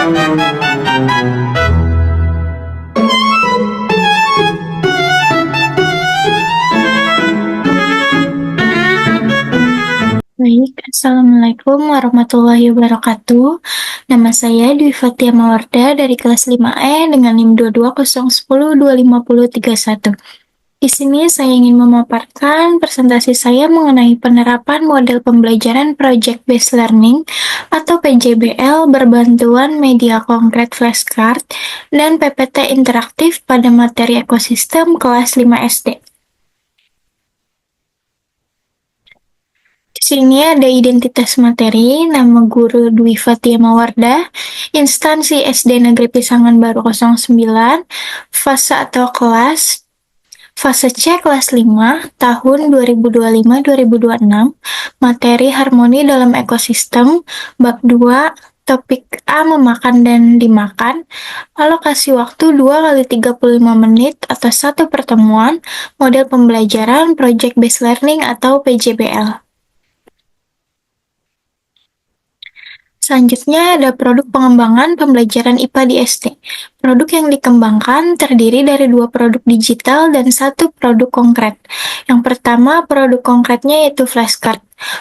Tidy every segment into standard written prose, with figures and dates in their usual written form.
Baik, Assalamualaikum warahmatullahi wabarakatuh. Nama saya Dwi Fatia Mawarda dari kelas 5E dengan NIM 220102531. Di sini saya ingin memaparkan presentasi saya mengenai penerapan model pembelajaran Project Based Learning atau PJBL berbantuan media konkret flashcard dan PPT interaktif pada materi ekosistem kelas 5 SD. Di sini ada identitas materi, nama guru Dwi Fatia Mawarda, instansi SD Negeri Pisangan Baru 09, fase atau kelas, fase C kelas 5, tahun 2025-2026, materi harmoni dalam ekosistem, bab 2, topik A memakan dan dimakan, alokasi waktu 2 kali 35 menit atau satu pertemuan, model pembelajaran Project Based Learning atau PJBL. Selanjutnya ada produk pengembangan pembelajaran IPA di SD. Produk yang dikembangkan terdiri dari 2 produk digital dan 1 produk konkret. Yang pertama, produk konkretnya yaitu flashcard.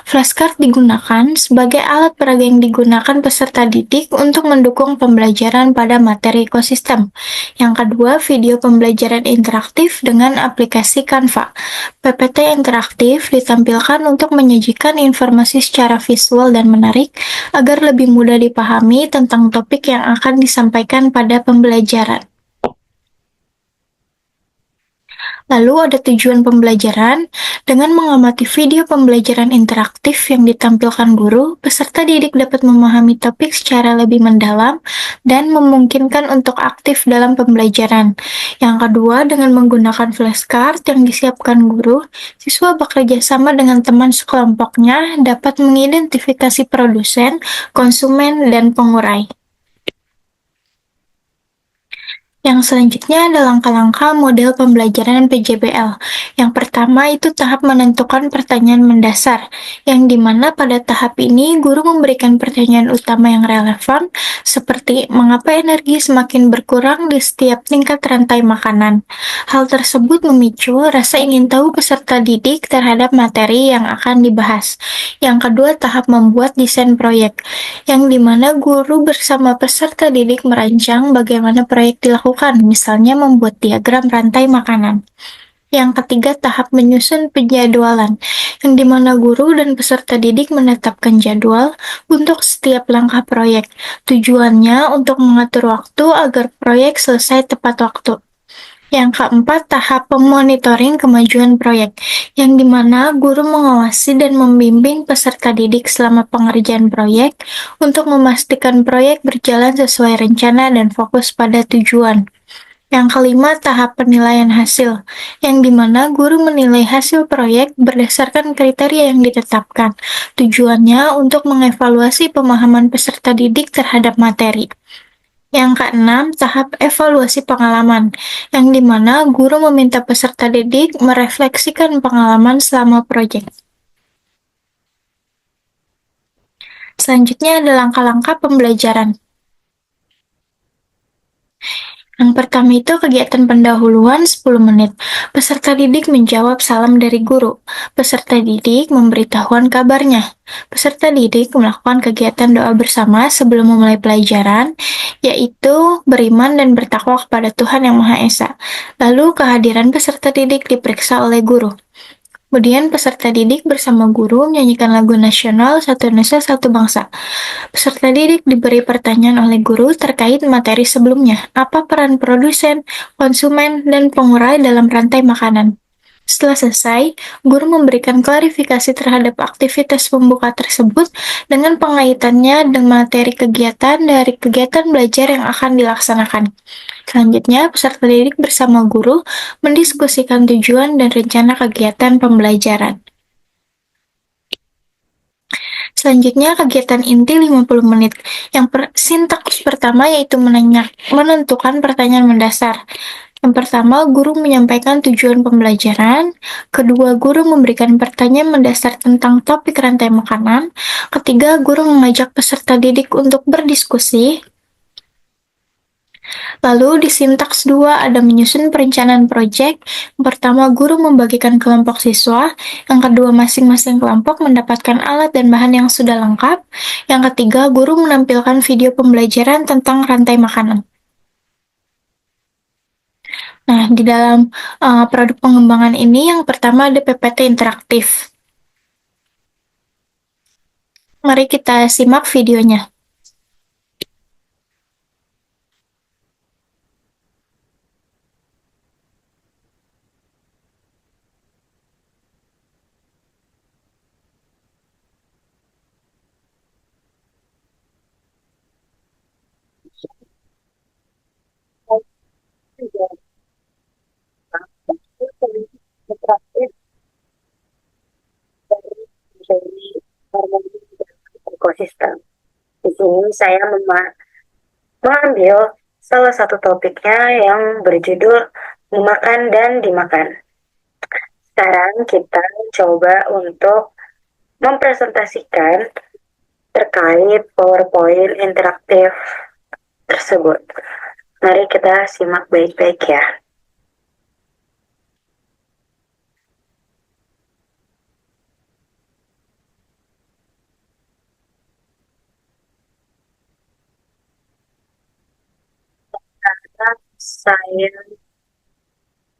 Flashcard digunakan sebagai alat peraga yang digunakan peserta didik untuk mendukung pembelajaran pada materi ekosistem. Yang kedua, video pembelajaran interaktif dengan aplikasi Canva. PPT interaktif ditampilkan untuk menyajikan informasi secara visual dan menarik agar lebih mudah dipahami tentang topik yang akan disampaikan pada pembelajaran. Lalu ada tujuan pembelajaran. Dengan mengamati video pembelajaran interaktif yang ditampilkan guru, peserta didik dapat memahami topik secara lebih mendalam dan memungkinkan untuk aktif dalam pembelajaran. Yang kedua, dengan menggunakan flashcard yang disiapkan guru, siswa bekerja sama dengan teman sekelompoknya dapat mengidentifikasi produsen, konsumen, dan pengurai. Yang selanjutnya ada langkah-langkah model pembelajaran PJBL. Yang pertama itu tahap menentukan pertanyaan mendasar, yang dimana pada tahap ini guru memberikan pertanyaan utama yang relevan, seperti mengapa energi semakin berkurang di setiap tingkat rantai makanan. Hal tersebut memicu rasa ingin tahu peserta didik terhadap materi yang akan dibahas. Yang kedua, tahap membuat desain proyek, yang dimana guru bersama peserta didik merancang bagaimana proyek dilakukan, misalnya membuat diagram rantai makanan. Yang ketiga, tahap menyusun penjadwalan, yang dimana guru dan peserta didik menetapkan jadwal untuk setiap langkah proyek. Tujuannya untuk mengatur waktu agar proyek selesai tepat waktu. Yang keempat, tahap memonitoring kemajuan proyek, yang dimana guru mengawasi dan membimbing peserta didik selama pengerjaan proyek untuk memastikan proyek berjalan sesuai rencana dan fokus pada tujuan. Yang kelima, tahap penilaian hasil, yang dimana guru menilai hasil proyek berdasarkan kriteria yang ditetapkan. Tujuannya untuk mengevaluasi pemahaman peserta didik terhadap materi. Yang keenam, tahap evaluasi pengalaman, yang dimana guru meminta peserta didik merefleksikan pengalaman selama proyek. Selanjutnya ada langkah-langkah pembelajaran. Yang pertama itu kegiatan pendahuluan 10 menit. Peserta didik menjawab salam dari guru. Peserta didik memberitahuan kabarnya. Peserta didik melakukan kegiatan doa bersama sebelum memulai pelajaran, yaitu beriman dan bertakwa kepada Tuhan Yang Maha Esa. Lalu kehadiran peserta didik diperiksa oleh guru. Kemudian peserta didik bersama guru menyanyikan lagu nasional Satu Nusa Satu Bangsa. Peserta didik diberi pertanyaan oleh guru terkait materi sebelumnya. Apa peran produsen, konsumen, dan pengurai dalam rantai makanan? Setelah selesai, guru memberikan klarifikasi terhadap aktivitas pembuka tersebut dengan pengaitannya dengan materi kegiatan dari kegiatan belajar yang akan dilaksanakan. Selanjutnya, peserta didik bersama guru mendiskusikan tujuan dan rencana kegiatan pembelajaran. Selanjutnya, kegiatan inti 50 menit. Sintaks pertama yaitu menentukan pertanyaan mendasar. Yang pertama, guru menyampaikan tujuan pembelajaran. Kedua, guru memberikan pertanyaan mendasar tentang topik rantai makanan. Ketiga, guru mengajak peserta didik untuk berdiskusi. Lalu di sintaks 2 ada menyusun perencanaan proyek. Yang pertama, guru membagikan kelompok siswa. Yang kedua, masing-masing kelompok mendapatkan alat dan bahan yang sudah lengkap. Yang ketiga, guru menampilkan video pembelajaran tentang rantai makanan. Nah, di dalam produk pengembangan ini yang pertama ada PPT interaktif. Mari kita simak videonya. Interaktif dari harmoni ekosistem. Di sini saya mengambil salah satu topiknya yang berjudul memakan dan dimakan. Sekarang kita coba untuk mempresentasikan terkait PowerPoint interaktif tersebut. Mari kita simak baik-baik ya. Karena saya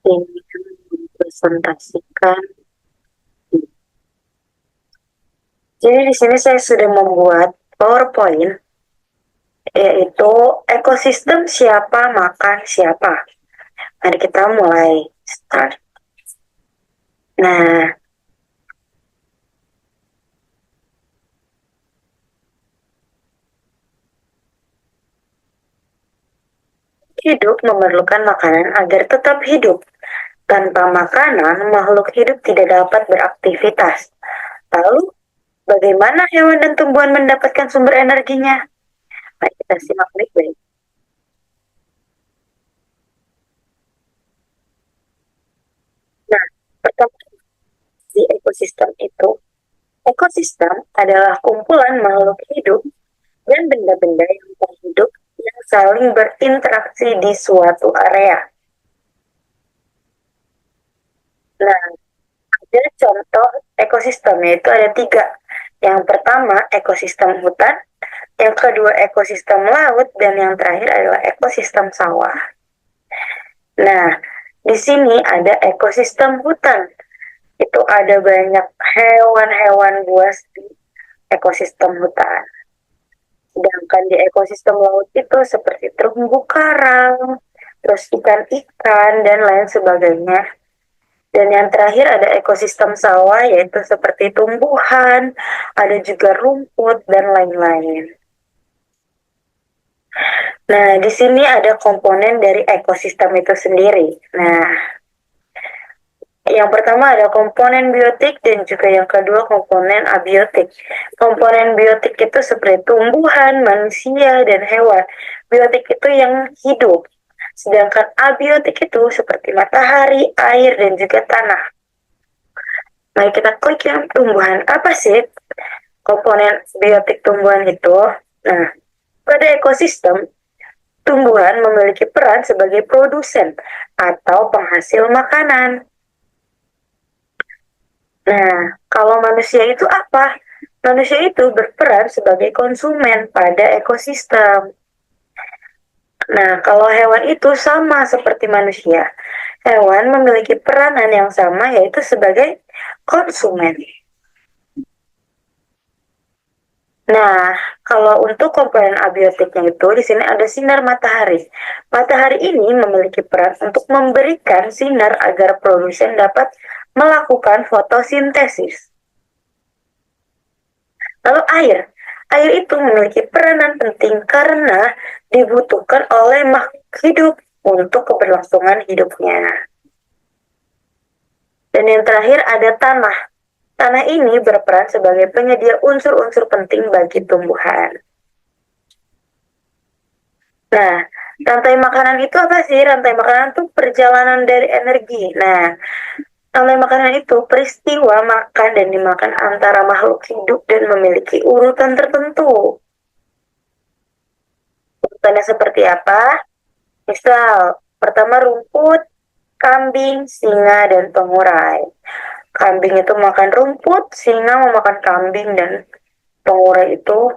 ingin mempresentasikan. Jadi di sini saya sudah membuat PowerPoint, yaitu ekosistem siapa makan siapa. Mari kita mulai start. Nah, hidup memerlukan makanan agar tetap hidup. Tanpa makanan, makhluk hidup tidak dapat beraktivitas. Lalu, bagaimana hewan dan tumbuhan mendapatkan sumber energinya? Mari kita simak baik-baik. Nah, pertama di ekosistem itu, ekosistem adalah kumpulan makhluk hidup dan benda-benda yang terhidup yang saling berinteraksi di suatu area. Nah, ada contoh ekosistem, yaitu ada 3. Yang pertama, ekosistem hutan. Yang kedua, ekosistem laut. Dan yang terakhir adalah ekosistem sawah. Nah, di sini ada ekosistem hutan. Itu ada banyak hewan-hewan buas di ekosistem hutan. Sedangkan di ekosistem laut itu seperti terumbu karang, terus ikan-ikan, dan lain sebagainya. Dan yang terakhir ada ekosistem sawah, yaitu seperti tumbuhan, ada juga rumput, dan lain-lain. Nah, di sini ada komponen dari ekosistem itu sendiri. Nah, yang pertama ada komponen biotik dan juga yang kedua komponen abiotik. Komponen biotik itu seperti tumbuhan, manusia, dan hewan. Biotik itu yang hidup. Sedangkan abiotik itu seperti matahari, air, dan juga tanah. Mari kita klik yang tumbuhan. Apa sih komponen biotik tumbuhan itu? Nah, pada ekosistem, tumbuhan memiliki peran sebagai produsen atau penghasil makanan. Nah, kalau manusia itu apa? Manusia itu berperan sebagai konsumen pada ekosistem. Nah, kalau hewan itu sama seperti manusia. Hewan memiliki peranan yang sama, yaitu sebagai konsumen. Nah, kalau untuk komponen abiotiknya itu di sini ada sinar matahari. Matahari ini memiliki peran untuk memberikan sinar agar produsen dapat melakukan fotosintesis. Lalu air. Air itu memiliki peranan penting karena dibutuhkan oleh makhluk hidup untuk keberlangsungan hidupnya. Dan yang terakhir ada tanah. Tanah ini berperan sebagai penyedia unsur-unsur penting bagi tumbuhan. Nah, rantai makanan itu apa sih? Rantai makanan itu perjalanan dari energi. Nah, rantai makanan itu peristiwa makan dan dimakan antara makhluk hidup dan memiliki urutan tertentu. Urutannya seperti apa? Misal, pertama rumput, kambing, singa, dan pengurai. Kambing itu makan rumput, singa memakan kambing, dan pengurai itu.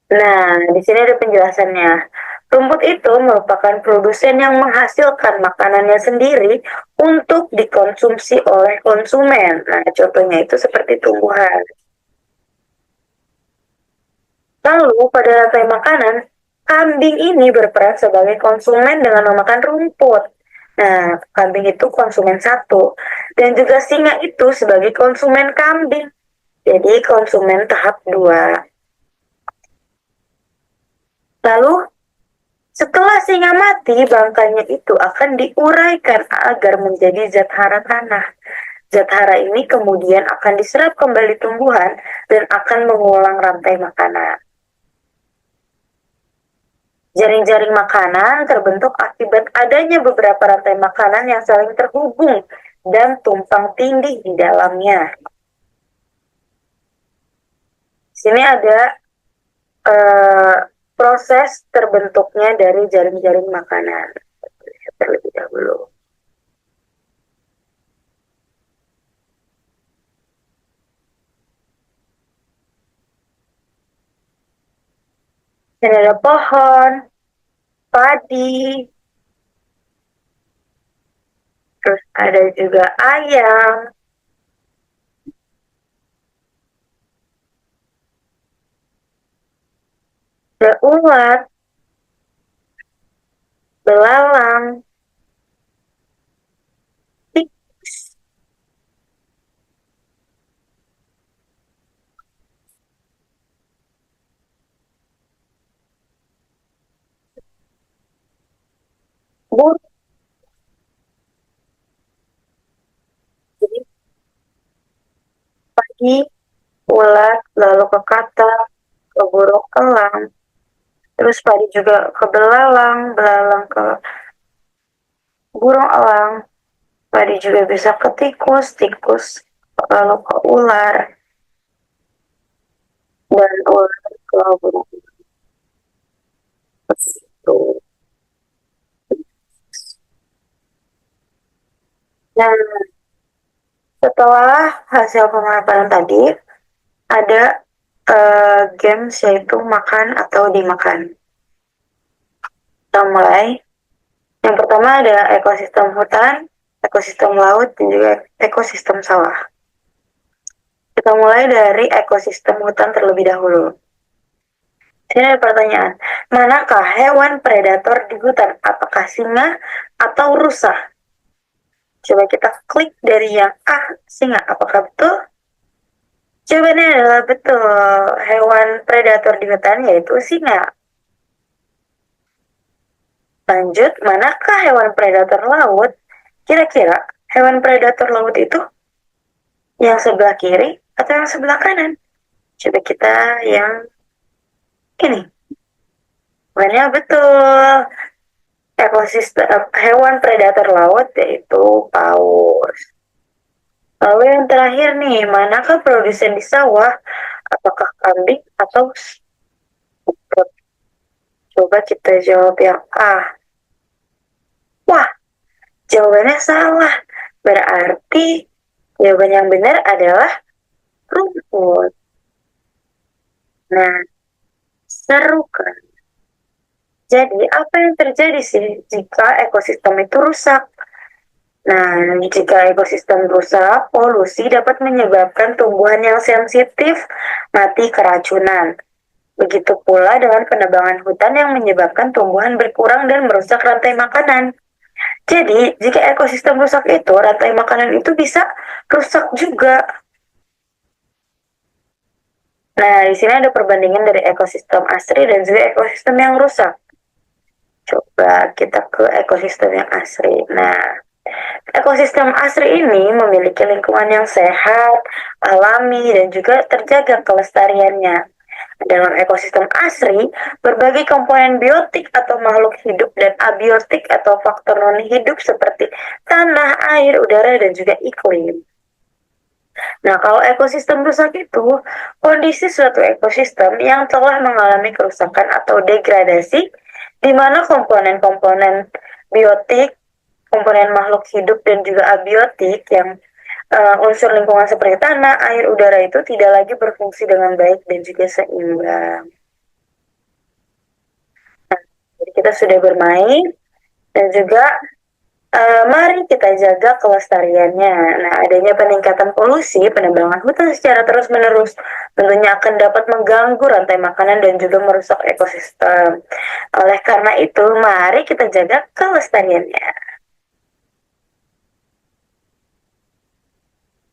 Nah, di sini ada penjelasannya. Rumput itu merupakan produsen yang menghasilkan makanannya sendiri untuk dikonsumsi oleh konsumen. Nah, contohnya itu seperti tumbuhan. Lalu, pada rantai makanan, kambing ini berperan sebagai konsumen dengan memakan rumput. Nah, kambing itu konsumen satu, dan juga singa itu sebagai konsumen kambing. Jadi, konsumen tahap dua. Lalu, setelah singa mati, bangkainya itu akan diuraikan agar menjadi zat hara tanah. Zat hara ini kemudian akan diserap kembali tumbuhan dan akan mengulang rantai makanan. Jaring-jaring makanan terbentuk akibat adanya beberapa rantai makanan yang saling terhubung dan tumpang tindih di dalamnya. Sini ada eh, proses terbentuknya dari jaring-jaring makanan. Terlebih dahulu. Dan ada pohon, padi, terus ada juga ayam, ada ulat, belalang, tikus, burung. Jadi padi, ulat, lalu ke katak, ke burung elang, terus padi juga ke belalang, belalang ke burung elang, padi juga bisa ke tikus, tikus lalu ke ular, dan ular ke burung itu. Dan setelah hasil pemaparan tadi, ada games yaitu makan atau dimakan. Kita mulai. Yang pertama ada ekosistem hutan, ekosistem laut, dan juga ekosistem sawah. Kita mulai dari ekosistem hutan terlebih dahulu. Ini ada pertanyaan, manakah hewan predator di hutan? Apakah singa atau rusa? Coba kita klik dari yang A, singa. Apakah betul? Jawabannya adalah betul. Hewan predator di hutan yaitu singa. Lanjut, manakah hewan predator laut? Kira-kira hewan predator laut itu yang sebelah kiri atau yang sebelah kanan? Coba kita yang ini. Jawabannya betul. Ekosistem hewan predator laut yaitu paus. Lalu yang terakhir nih, manakah produsen di sawah? Apakah kambing atau rumput? Coba kita jawab yang A. Wah, jawabannya salah. Berarti jawaban yang benar adalah rumput. Nah, seru kan? Jadi, apa yang terjadi sih jika ekosistem itu rusak? Nah, jika ekosistem rusak, polusi dapat menyebabkan tumbuhan yang sensitif mati keracunan. Begitu pula dengan penebangan hutan yang menyebabkan tumbuhan berkurang dan merusak rantai makanan. Jadi, jika ekosistem rusak itu, rantai makanan itu bisa rusak juga. Nah, di sini ada perbandingan dari ekosistem asri dan juga ekosistem yang rusak. Coba kita ke ekosistem yang asri. Nah, ekosistem asri ini memiliki lingkungan yang sehat, alami, dan juga terjaga kelestariannya. Dalam ekosistem asri, berbagai komponen biotik atau makhluk hidup dan abiotik atau faktor non-hidup seperti tanah, air, udara, dan juga iklim. Nah, kalau ekosistem rusak itu kondisi suatu ekosistem yang telah mengalami kerusakan atau degradasi di mana komponen-komponen biotik, komponen makhluk hidup dan juga abiotik yang unsur lingkungan seperti tanah, air, udara itu tidak lagi berfungsi dengan baik dan juga seimbang. Jadi kita sudah bermain dan juga mari kita jaga kelestariannya. Nah, adanya peningkatan polusi, penebangan hutan secara terus-menerus tentunya akan dapat mengganggu rantai makanan dan juga merusak ekosistem. Oleh karena itu, mari kita jaga kelestariannya.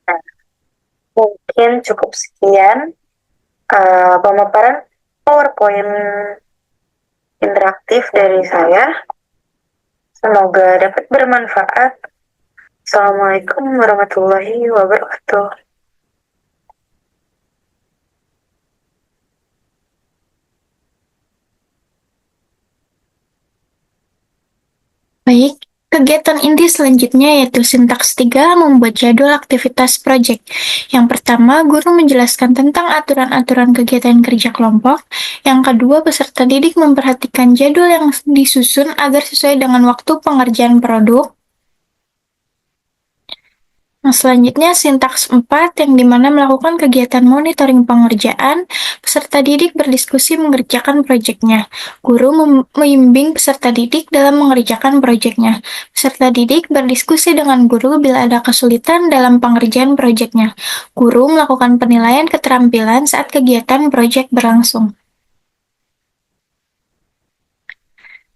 Nah, mungkin cukup sekian pemaparan PowerPoint interaktif dari saya. Semoga dapat bermanfaat. Assalamualaikum warahmatullahi wabarakatuh. Baik, kegiatan inti selanjutnya yaitu sintaks 3 membuat jadwal aktivitas proyek. Yang pertama, guru menjelaskan tentang aturan-aturan kegiatan kerja kelompok. Yang kedua, peserta didik memperhatikan jadwal yang disusun agar sesuai dengan waktu pengerjaan produk. Nah, selanjutnya sintaks 4 yang dimana melakukan kegiatan monitoring pengerjaan, peserta didik berdiskusi mengerjakan proyeknya. Guru membimbing peserta didik dalam mengerjakan proyeknya. Peserta didik berdiskusi dengan guru bila ada kesulitan dalam pengerjaan proyeknya. Guru melakukan penilaian keterampilan saat kegiatan proyek berlangsung.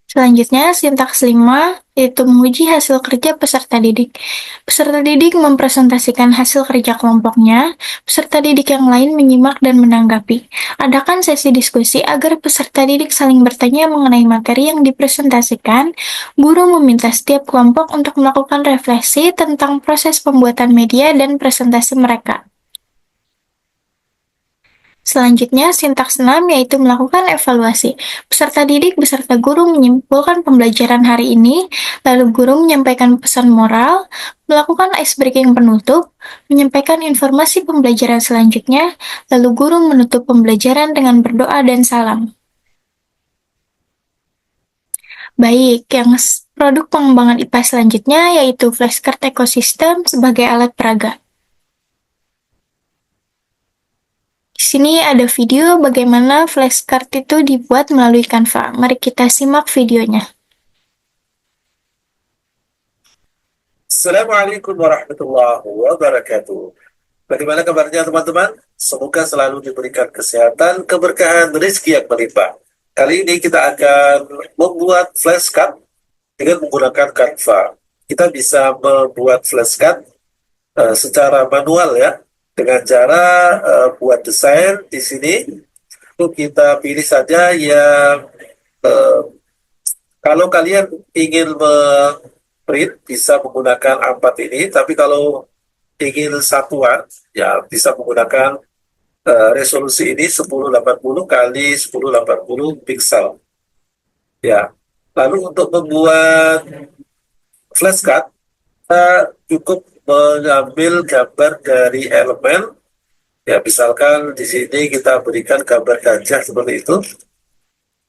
Selanjutnya, sintaks 5 yaitu menguji hasil kerja peserta didik. Peserta didik mempresentasikan hasil kerja kelompoknya, peserta didik yang lain menyimak dan menanggapi. Adakan sesi diskusi agar peserta didik saling bertanya mengenai materi yang dipresentasikan. Guru meminta setiap kelompok untuk melakukan refleksi tentang proses pembuatan media dan presentasi mereka. Selanjutnya, sintaks 6 yaitu melakukan evaluasi. Peserta didik beserta guru menyimpulkan pembelajaran hari ini, lalu guru menyampaikan pesan moral, melakukan ice breaking penutup, menyampaikan informasi pembelajaran selanjutnya, lalu guru menutup pembelajaran dengan berdoa dan salam. Baik, yang produk pengembangan IPA selanjutnya yaitu flashcard ekosistem sebagai alat peraga. Di sini ada video bagaimana flashcard itu dibuat melalui Canva. Mari kita simak videonya. Assalamualaikum warahmatullahi wabarakatuh. Bagaimana kabarnya teman-teman? Semoga selalu diberikan kesehatan, keberkahan, rezeki yang melimpah. Kali ini kita akan membuat flashcard dengan menggunakan Canva. Kita bisa membuat flashcard secara manual ya, dengan cara buat desain di sini. Itu kita pilih saja yang kalau kalian ingin print bisa menggunakan A4 ini, tapi kalau ingin satuan ya bisa menggunakan resolusi ini 1080 kali 1080 pixel. Ya. Lalu untuk membuat flashcard kita cukup mengambil gambar dari elemen. Ya, misalkan di sini kita berikan gambar gajah seperti itu.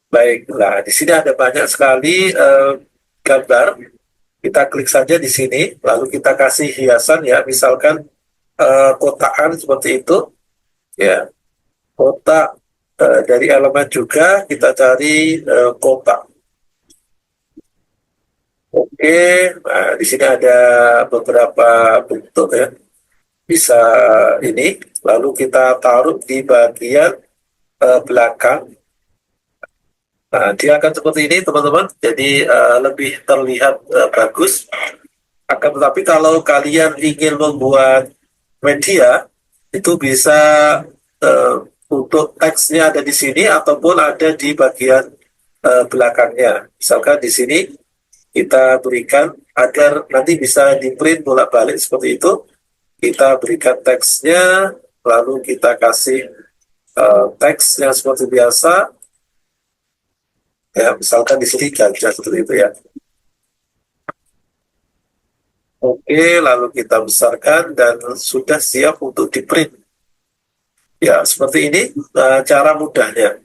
Baiklah, di sini ada banyak sekali gambar. Kita klik saja di sini, lalu kita kasih hiasan ya, misalkan kotaan seperti itu, ya, kotak dari elemen juga kita cari kotak. Oke, nah di sini ada beberapa bentuk ya, bisa ini, lalu kita taruh di bagian belakang. Nah, dia akan seperti ini teman-teman, jadi lebih terlihat bagus. Akan tetapi kalau kalian ingin membuat media, itu bisa untuk teksnya ada di sini ataupun ada di bagian belakangnya. Misalkan di sini kita berikan agar nanti bisa di print bolak-balik seperti itu. Kita berikan teksnya, lalu kita kasih teks yang seperti biasa. Ya, misalkan di sini gajah seperti itu ya. Oke, lalu kita besarkan dan sudah siap untuk di-print. Ya, seperti ini cara mudahnya.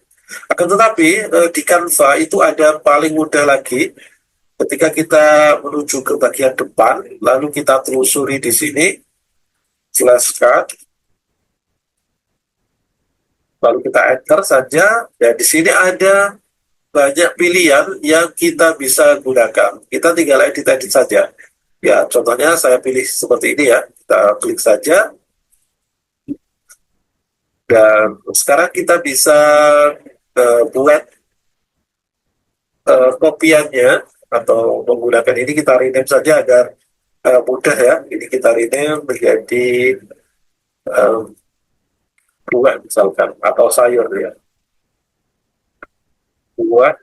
Akan tetapi di Canva itu ada paling mudah lagi ketika kita menuju ke bagian depan, lalu kita telusuri di sini flashcard, lalu kita enter saja. Dan di sini ada banyak pilihan yang kita bisa gunakan. Kita tinggal edit-edit saja. Ya, contohnya saya pilih seperti ini ya. Kita klik saja. Dan sekarang kita bisa buat kopiannya atau menggunakan ini, kita rename saja agar mudah ya. Ini kita rename menjadi buah misalkan atau sayur ya. Buah,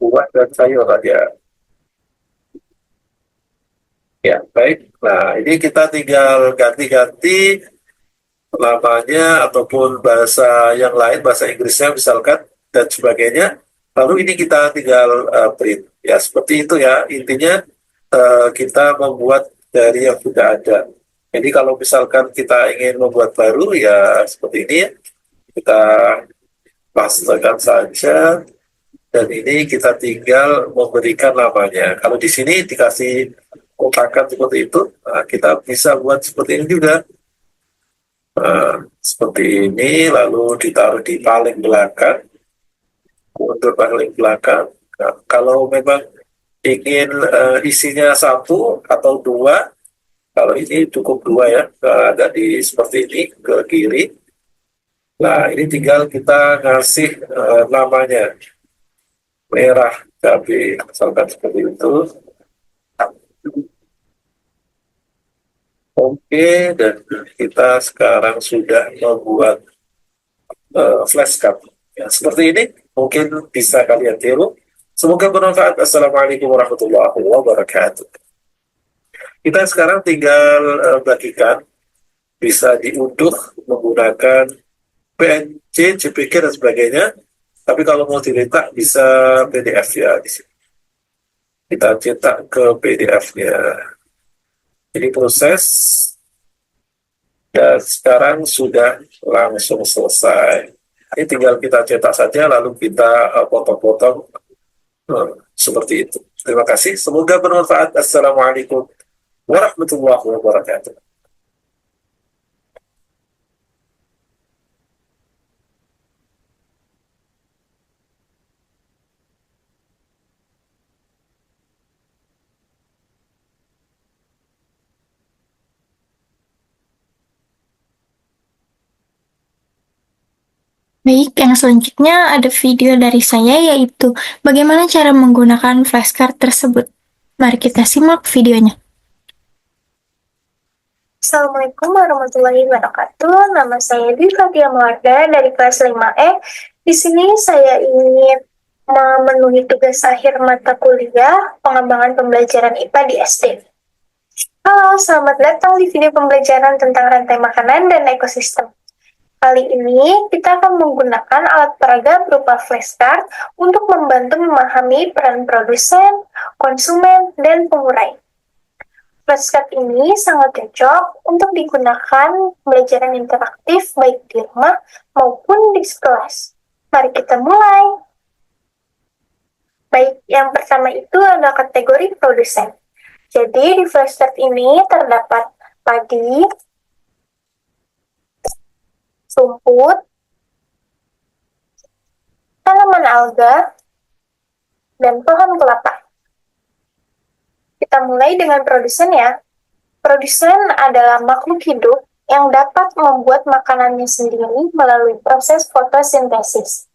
buah dan sayur aja. Ya, baik. Nah, ini kita tinggal ganti-ganti namanya ataupun bahasa yang lain, bahasa Inggrisnya misalkan dan sebagainya. Lalu ini kita tinggal print. Ya, seperti itu ya. Intinya kita membuat dari yang sudah ada. Jadi kalau misalkan kita ingin membuat baru ya seperti ini ya. Kita pastekan saja dan ini kita tinggal memberikan namanya. Kalau di sini dikasih kotakan seperti itu, nah, kita bisa buat seperti ini juga. Seperti ini, lalu ditaruh di paling belakang, untuk paling belakang. Nah, kalau memang ingin isinya satu atau dua, kalau ini cukup dua ya, ada di seperti ini ke kiri. Nah, ini tinggal kita ngasih namanya merah cabai, misalkan seperti itu. Oke, dan kita sekarang sudah membuat flashcard. Ya, seperti ini mungkin bisa kalian tiru. Semoga bermanfaat. Assalamualaikum warahmatullahi wabarakatuh. Kita sekarang tinggal bagikan, bisa diunduh menggunakan PNG, JPG dan sebagainya. Tapi kalau mau dicetak bisa PDF ya di sini. Kita cetak ke PDF-nya. Ini proses dan sekarang sudah langsung selesai. Ini tinggal kita cetak saja lalu kita potong-potong seperti itu. Terima kasih. Semoga bermanfaat. Assalamualaikum warahmatullahi wabarakatuh. Baik, yang selanjutnya ada video dari saya yaitu bagaimana cara menggunakan flashcard tersebut. Mari kita simak videonya. Assalamualaikum warahmatullahi wabarakatuh. Nama saya Dwi Fatia Mawarda dari kelas 5E. Di sini saya ingin memenuhi tugas akhir mata kuliah pengembangan pembelajaran IPA di SD. Halo, selamat datang di video pembelajaran tentang rantai makanan dan ekosistem. Kali ini kita akan menggunakan alat peraga berupa flashcard untuk membantu memahami peran produsen, konsumen, dan pengurai. Flashcard ini sangat cocok untuk digunakan pembelajaran interaktif baik di rumah maupun di kelas. Mari kita mulai. Baik, yang pertama itu adalah kategori produsen. Jadi di flashcard ini terdapat padi, rumput, tanaman alga, dan pohon kelapa. Kita mulai dengan produsen ya. Produsen adalah makhluk hidup yang dapat membuat makanannya sendiri melalui proses fotosintesis.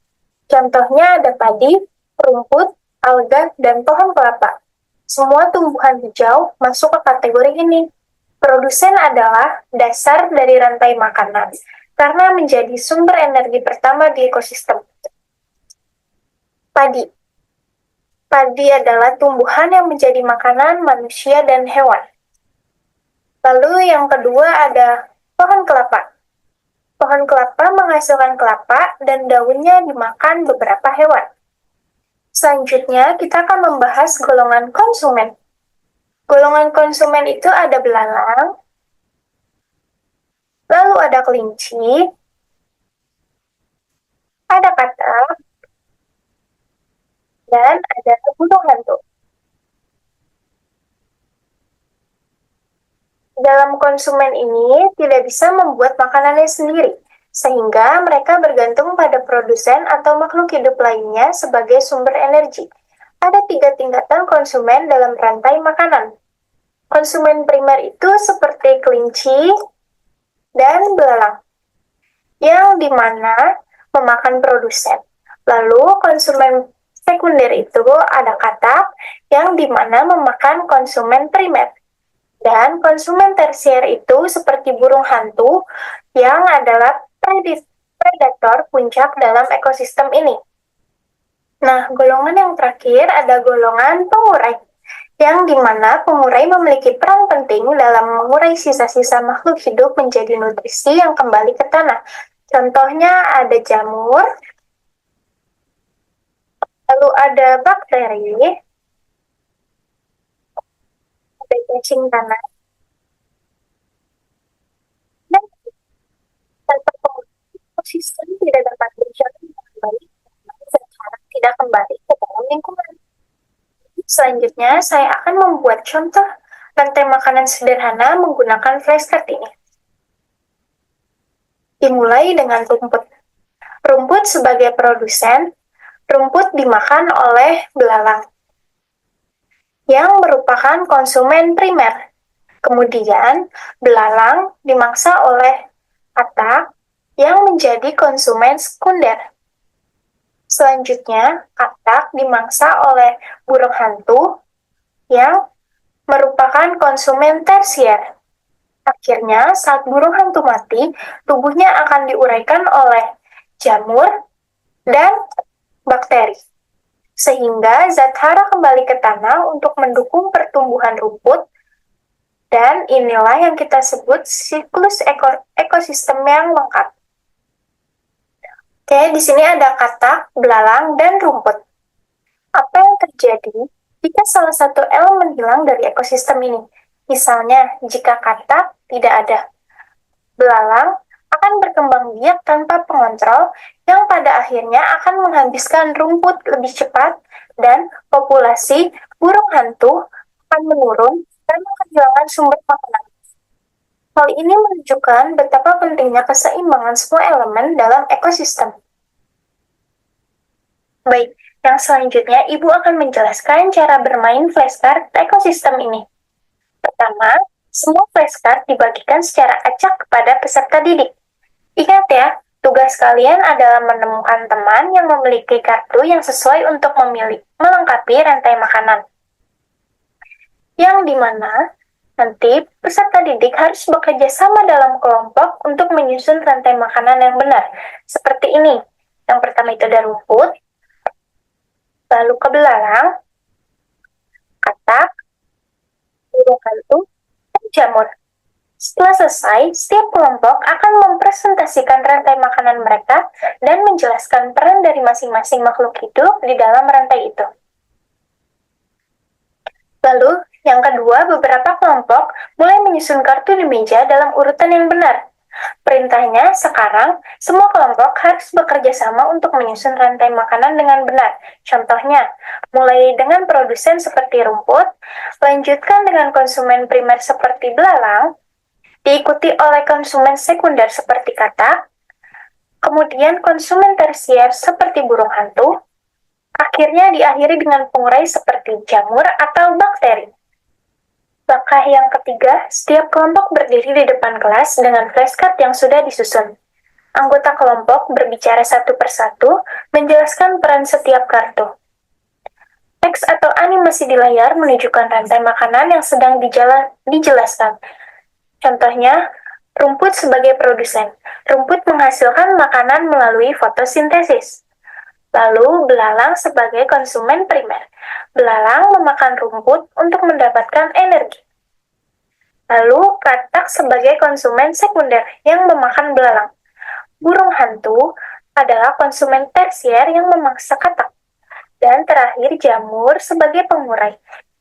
Contohnya ada padi, rumput, alga, dan pohon kelapa. Semua tumbuhan hijau masuk ke kategori ini. Produsen adalah dasar dari rantai makanan, karena menjadi sumber energi pertama di ekosistem. Padi. Padi adalah tumbuhan yang menjadi makanan manusia dan hewan. Lalu yang kedua ada pohon kelapa. Pohon kelapa menghasilkan kelapa dan daunnya dimakan beberapa hewan. Selanjutnya kita akan membahas golongan konsumen. Golongan konsumen itu ada belalang, lalu ada kelinci, ada katak, dan ada burung hantu. Dalam konsumen ini tidak bisa membuat makanannya sendiri, sehingga mereka bergantung pada produsen atau makhluk hidup lainnya sebagai sumber energi. Ada 3 tingkatan konsumen dalam rantai makanan. Konsumen primer itu seperti kelinci dan belalang, yang dimana memakan produsen. Lalu konsumen sekunder itu ada katak, yang dimana memakan konsumen primer. Dan konsumen tersier itu seperti burung hantu, yang adalah predator puncak dalam ekosistem ini. Nah, golongan yang terakhir ada golongan pengurai, yang dimana pengurai memiliki peran penting dalam mengurai sisa-sisa makhluk hidup menjadi nutrisi yang kembali ke tanah. Contohnya ada jamur, lalu ada bakteri, ada cacing tanah, dan tanpa pengurai ekosistem tidak dapat berjalan dengan baik secara tidak kembali ke dalam lingkungan. Selanjutnya, saya akan membuat contoh rantai makanan sederhana menggunakan flashcard ini. Dimulai dengan rumput. Rumput sebagai produsen, rumput dimakan oleh belalang, yang merupakan konsumen primer. Kemudian, belalang dimangsa oleh katak, yang menjadi konsumen sekunder. Selanjutnya, katak dimangsa oleh burung hantu, yang merupakan konsumen tersier. Akhirnya, saat burung hantu mati, tubuhnya akan diuraikan oleh jamur dan bakteri, sehingga zat hara kembali ke tanah untuk mendukung pertumbuhan rumput, dan inilah yang kita sebut siklus ekosistem yang lengkap. Oke, di sini ada katak, belalang, dan rumput. Apa yang terjadi jika salah satu elemen hilang dari ekosistem ini? Misalnya, jika katak tidak ada, belalang akan berkembang biak tanpa pengontrol yang pada akhirnya akan menghabiskan rumput lebih cepat, dan populasi burung hantu akan menurun karena kehilangan sumber makanan. Hal ini menunjukkan betapa pentingnya keseimbangan semua elemen dalam ekosistem. Baik, yang selanjutnya Ibu akan menjelaskan cara bermain flashcard ekosistem ini. Pertama, semua flashcard dibagikan secara acak kepada peserta didik. Ingat ya, tugas kalian adalah menemukan teman yang memiliki kartu yang sesuai untuk melengkapi rantai makanan. Yang dimana nanti peserta didik harus bekerja sama dalam kelompok untuk menyusun rantai makanan yang benar. Seperti ini. Yang pertama itu ada rumput, lalu ke belalang, katak, burung hantu, dan jamur. Setelah selesai, setiap kelompok akan mempresentasikan rantai makanan mereka dan menjelaskan peran dari masing-masing makhluk hidup di dalam rantai itu. Lalu, yang kedua, beberapa kelompok mulai menyusun kartu di meja dalam urutan yang benar. Perintahnya sekarang, semua kelompok harus bekerja sama untuk menyusun rantai makanan dengan benar. Contohnya, mulai dengan produsen seperti rumput, lanjutkan dengan konsumen primer seperti belalang, diikuti oleh konsumen sekunder seperti katak, kemudian konsumen tersier seperti burung hantu, akhirnya diakhiri dengan pengurai seperti jamur atau bakteri. Langkah yang ketiga, setiap kelompok berdiri di depan kelas dengan flashcard yang sudah disusun. Anggota kelompok berbicara satu persatu, menjelaskan peran setiap kartu. Teks atau animasi di layar menunjukkan rantai makanan yang sedang dijelaskan. Contohnya, rumput sebagai produsen. Rumput menghasilkan makanan melalui fotosintesis. Lalu, belalang sebagai konsumen primer. Belalang memakan rumput untuk mendapatkan energi. Lalu, katak sebagai konsumen sekunder yang memakan belalang. Burung hantu adalah konsumen tersier yang memangsa katak. Dan terakhir, jamur sebagai pengurai.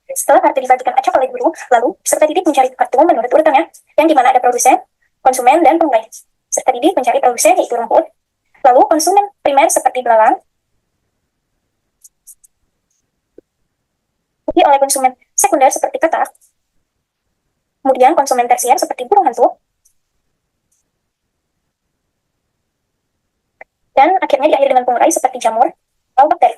Setelah kartu dibagikan acak oleh guru, lalu peserta didik mencari kartu menurut urutannya, yang dimana ada produsen, konsumen, dan pengurai. Peserta didik mencari produsen yaitu rumput, lalu konsumen primer seperti belalang, diikuti oleh konsumen sekunder seperti katak, kemudian konsumen tersier seperti burung hantu, dan akhirnya diakhiri dengan pengurai seperti jamur atau bakteri.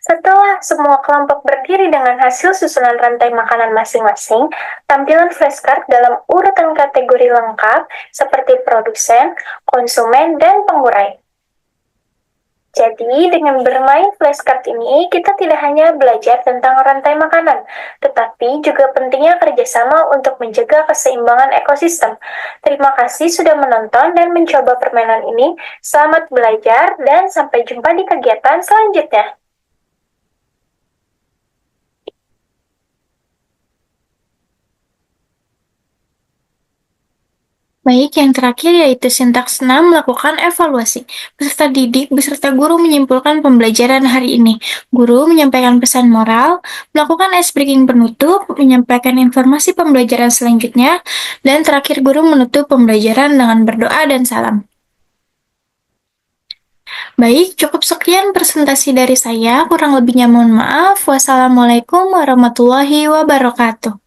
Setelah semua kelompok berdiri dengan hasil susunan rantai makanan masing-masing, tampilan flashcard dalam urutan kategori lengkap seperti produsen, konsumen, dan pengurai. Jadi, dengan bermain flashcard ini, kita tidak hanya belajar tentang rantai makanan, tetapi juga pentingnya kerjasama untuk menjaga keseimbangan ekosistem. Terima kasih sudah menonton dan mencoba permainan ini. Selamat belajar dan sampai jumpa di kegiatan selanjutnya. Baik, yang terakhir yaitu sintaks 6 melakukan evaluasi. Peserta didik beserta guru menyimpulkan pembelajaran hari ini. Guru menyampaikan pesan moral, melakukan ice breaking penutup, menyampaikan informasi pembelajaran selanjutnya, dan terakhir guru menutup pembelajaran dengan berdoa dan salam. Baik, cukup sekian presentasi dari saya. Kurang lebihnya mohon maaf. Wassalamualaikum warahmatullahi wabarakatuh.